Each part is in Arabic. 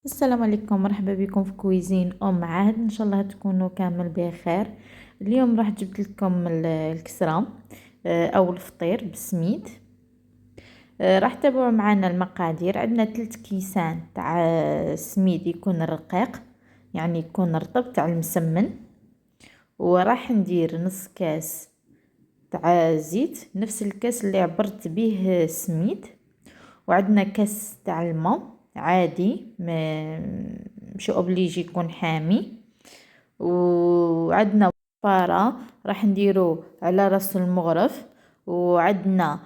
السلام عليكم، مرحبا بكم في كويزين عهد. ان شاء الله تكونوا كامل بخير. اليوم راح جبت لكم الكسرة او الفطير بالسميد. راح تتابعوا معنا المقادير. عندنا 3 كيسان تاع السميد يكون رقيق، يعني يكون رطب تاع المسمن. وراح ندير نص كاس تاع زيت، نفس الكاس اللي عبرت به السميد. وعندنا كاس تاع الماء عادي، مش اوبليجي يكون حامي. وعندنا فارة راح نديرو على راس المغرف. وعندنا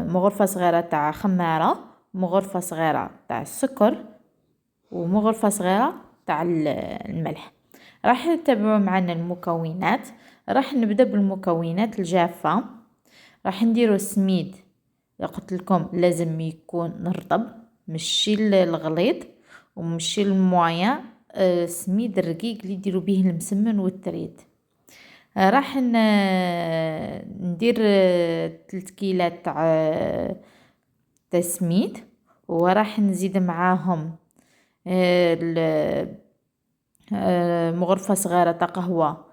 مغرفة صغيرة تاع خمارة، مغرفة صغيرة تاع السكر، ومغرفة صغيرة تاع الملح. راح تتبعوا معنا المكونات. راح نبدا بالمكونات الجافة. راح نديرو السميد، قلت لكم لازم يكون رطب، ماشي الغليظ وماشي المويا. سميد الرقيق اللي يديروا به المسمن والتريد. راح ندير 3 كيلات تاع سميد. وراح نزيد معاهم مغرفة صغيرة تاع قهوة.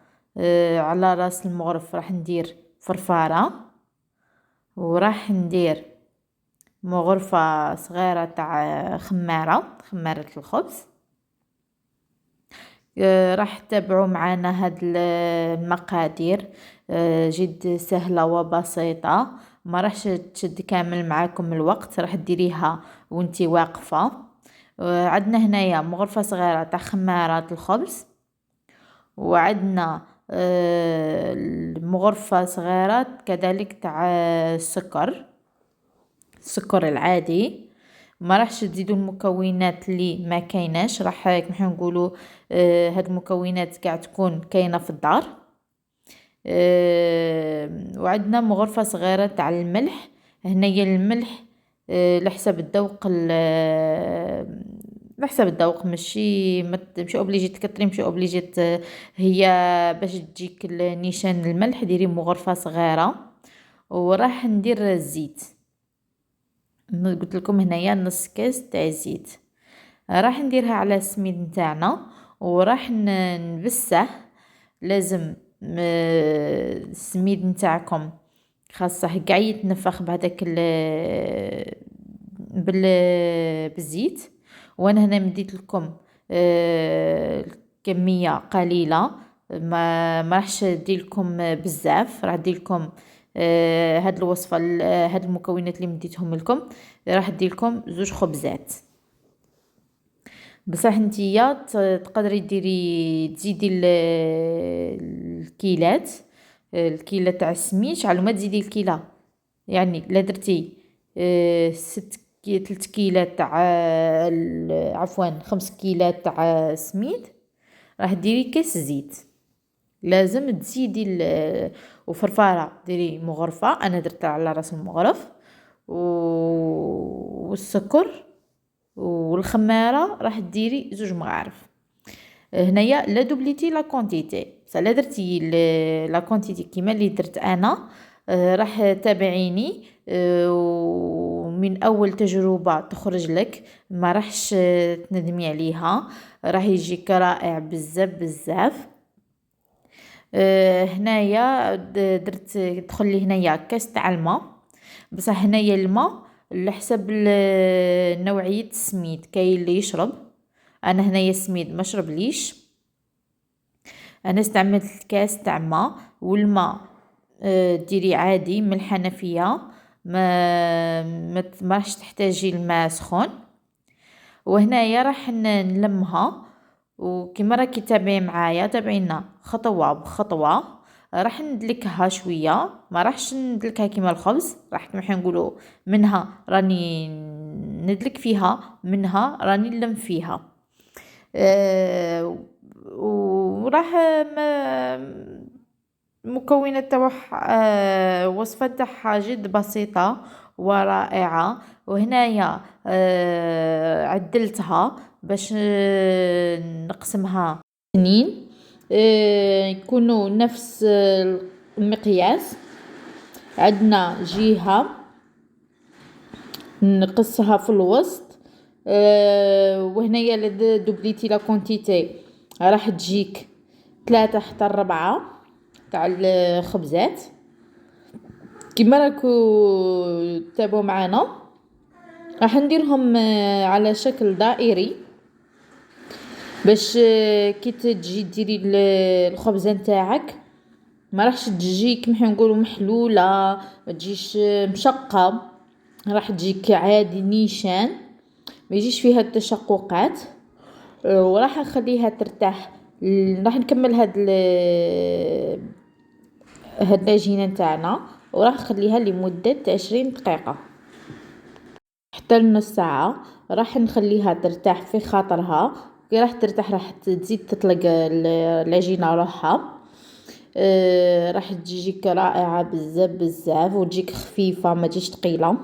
على راس المغرف راح ندير فرفارة. وراح ندير مغرفة صغيرة تاع خمارة الخبز. راح تتابعوا معنا هاد المقادير. جد سهلة وبسيطة، ما راحش تشد كامل معاكم الوقت، راح ديريها وانتي واقفة. عندنا هنايا مغرفة صغيرة تاع خمارة الخبز. وعندنا مغرفة صغيرة كذلك تاع السكر العادي. ما راحش تزيدوا المكونات اللي ما كايناش، راح كيما نقولوا هاد المكونات قاع تكون كاينه في الدار. وعندنا مغرفه صغيره تاع الملح. هنايا الملح لحسب الذوق، لحسب الذوق، ماشي اوبليجي تكتري، ماشي اوبليجي هي باش تجيك النيشان الملح ديري مغرفه صغيره. وراح ندير الزيت. قلت لكم هنايا نص كاس تاع الزيت، راح نديرها على السميد نتاعنا. وراح نبسه. لازم السميد نتاعكم خاصه قاع يتنفخ بهذاك بالزيت. وانا هنا مديت لكم كميه قليله، ما راحش ندير لكم بزاف، راح ندير لكم هاد الوصفه، هاد المكونات اللي مديتهم لكم. راح ندير لكم 2 خبزات. بصح نتيا تقدري ديري تزيدي الكيلات، الكيلة تاع السميد شعلو ما تزيدي الكيلة. يعني لا درتي 3 كيلات تاع عفوا 5 كيلات تاع سميد، راح ديري كاس زيت. لازم تزيدي وفرفارة ديري مغرفة، انا درتها على راس المغرف. والسكر والخماره راح ديري 2 مغارف. هنايا لا دوبليتي لا كونتيتي، بصح لا درتي لا كونتيتي كيما اللي درت انا. راح تابعيني. ومن اول تجربه تخرج لك ما راحش تندمي عليها، راح يجيك رائع بزاف بزاف. هنايا درت دخل لي هنايا كاس تاع الماء. بصح هنايا الماء على حسب نوعية السميد، كاين اللي يشرب. انا هنايا السميد ما شرب ليش، انا استعملت كاس تاع ماء. والماء ديري عادي من الحنفية، ما راحش تحتاجي الماء سخون. وهنايا راح نلمها. وكما راكي تابعي معايا، تابعينا خطوه بخطوه. راح ندلكها شويه، ما راحش ندلكها كيما الخبز، راح كيما نقولوا منها راني ندلك فيها، منها راني نلم فيها. وراح المكونات تاعها وصفة تاعها جد بسيطة ورائعة. وهنايا عدلتها باش نقسمها سنين، يكونوا نفس المقياس. عندنا جهة نقصها في الوسط، وهنايا دوبليتي لا كونتيتي راح تجيك 3 حتى 4 تاع الخبزات كيما راكو تابعوا معانا. راح نديرهم على شكل دائري باش كي تجي ديري الخبزه نتاعك ما راحش تجي كيما نقولوا محلوله، ما تجيش مشقه، راح تجيك عادي نيشان ما يجيش فيها التشققات. وراح نخليها ترتاح. راح نكمل هاد العجينه نتاعنا وراح نخليها لمده 20 دقيقه حتى لنص ساعه. راح نخليها ترتاح في خاطرها، كي راح ترتاح راح تزيد تطلق العجينه روحها. راح تجيك رائعه بزاف بزاف وتجيك خفيفه ما تجيش ثقيله.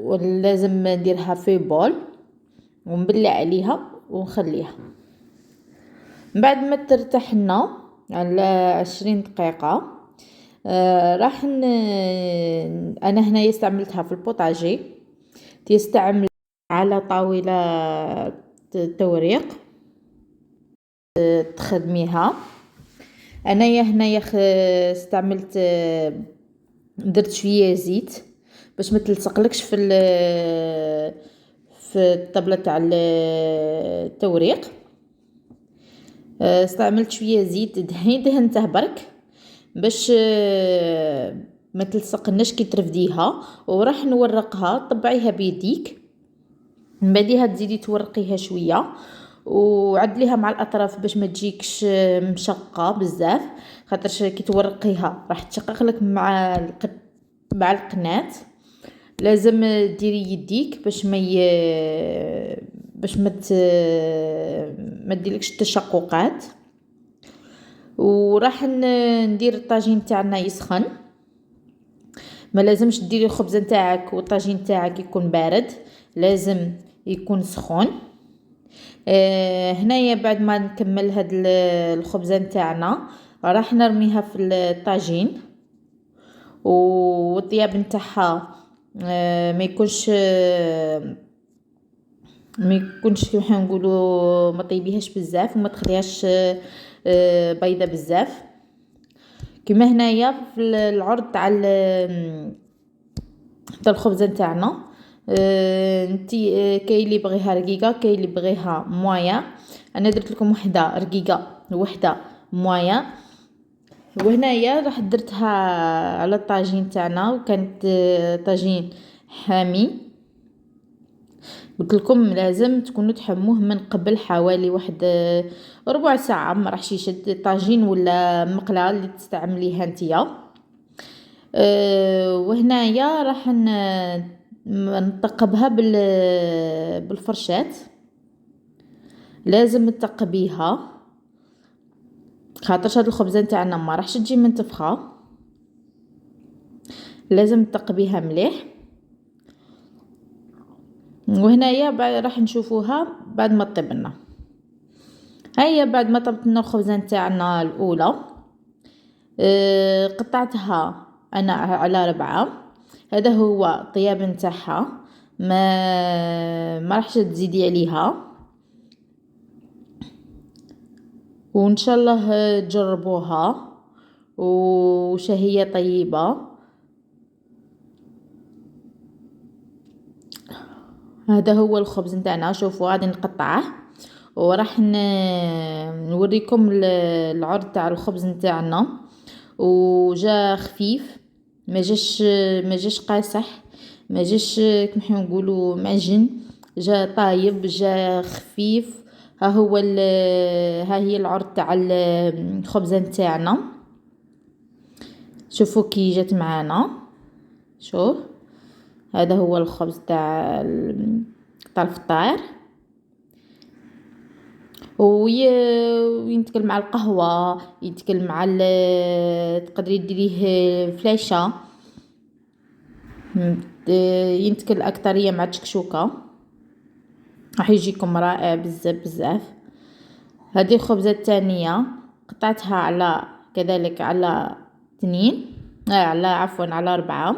ولازم نديرها في بول ونبلع عليها ونخليها. بعد ما ترتاح لنا على 20 دقيقه راح انا هنا استعملتها في البوطاجي، تستعمل على طاوله توريق تخدميها. انايا هنايا استعملت درت شويه زيت باش ما تلصقلكش في الطبله تاع التوريق. استعملت شويه زيت دهنته برك باش ما تلصقناش كي ترفديها. وراح نورقها طبعيها بيديك، من بعديها تزيدي تورقيها شويه وعدليها مع الاطراف باش ما تجيكش مشقه بزاف، خاطرش كي تورقيها راح تشقق لك مع القناه. لازم ديري يديك باش ما تديلكش التشققات. وراح ندير الطاجين تاعنا يسخن، ما لازمش ديري الخبز نتاعك والطاجين نتاعك يكون بارد، لازم يكون سخون. هنايا بعد ما نكمل هاد الخبزه نتاعنا راح نرميها في الطاجين والطياب نتاعها ما يكونش كيما نقولوا ما طيبيهاش بزاف وما تخليهاش بيضه بزاف. كما هنايا في العرض تاع الخبزه نتاعنا انتي كاين اللي بغيها رقيقه كاين اللي بغيها مويه. انا درت لكم وحده رقيقه وحده مويه. وهنايا راح درتها على الطاجين تاعنا وكانت طاجين حامي. قلت لكم لازم تكونوا تحموه من قبل حوالي واحد ربع ساعه، ما راحش يشد طاجين ولا مقله اللي تستعمليها نتيا. وهنايا راح نثقبها بالفرشات. لازم تثقبيها خاطرش هاد الخبزه نتاعنا ما راحش تجي منتفخه، لازم تثقبيها مليح. وهنايا بعد راح نشوفوها بعد ما طيب لنا. هيا بعد ما طبت لنا الخبزه نتاعنا الاولى قطعتها انا على 4. هذا هو طياب نتاعها، ما راحش تزيدي عليها. وان شاء الله تجربوها وشهية طيبة. هذا هو الخبز نتاعنا، شوفوا غادي نقطعه وراح نوريكم العرض تاع الخبز نتاعنا. وجا خفيف، ما جاش قاصح، ما جاش كيما نقولوا معجن، جا طايب، جا خفيف. ها هي العرض تاع الخبزه نتاعنا. شوفوا كي جات معانا، شوف هذا هو الخبز تاع الفطار. وينتكل مع القهوه، ينتكل مع تقدري ديريه فلاشة، ينتكل اكثريه مع الشكشوكه، راح يجيكم رائع بزاف بزاف. هذه الخبزه الثانيه قطعتها على كذلك على 2 على عفوا على 4.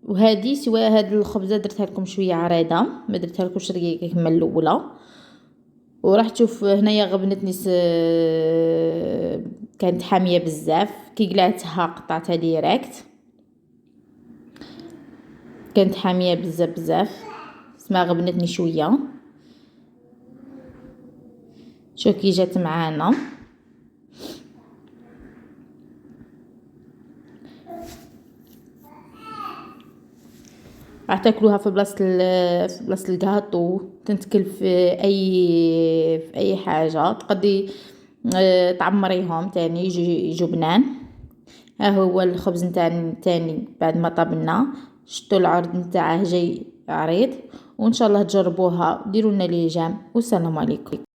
وهذه سواء هاد الخبزه درتها لكم شويه عريضه، ما درتها لكمش رقيقه كما الاولى. وراح تشوف هنايا غبنتني كانت حاميه بزاف، كي قلعتها قطعتها ديريكت، كانت حاميه بزاف بزاف، اسمها غبنتني شويه. شوف كي جات معانا. راح تاكلوها في بلاصه الكاطو، تنتكل في اي حاجه تقدي تعمريهم تاني يجو بنان. ها هو الخبز نتاعنا تاني بعد ما طبنا، شتو العرض نتاعه جاي عريض. وان شاء الله تجربوها، ديروا لنا لي جيم والسلام عليكم.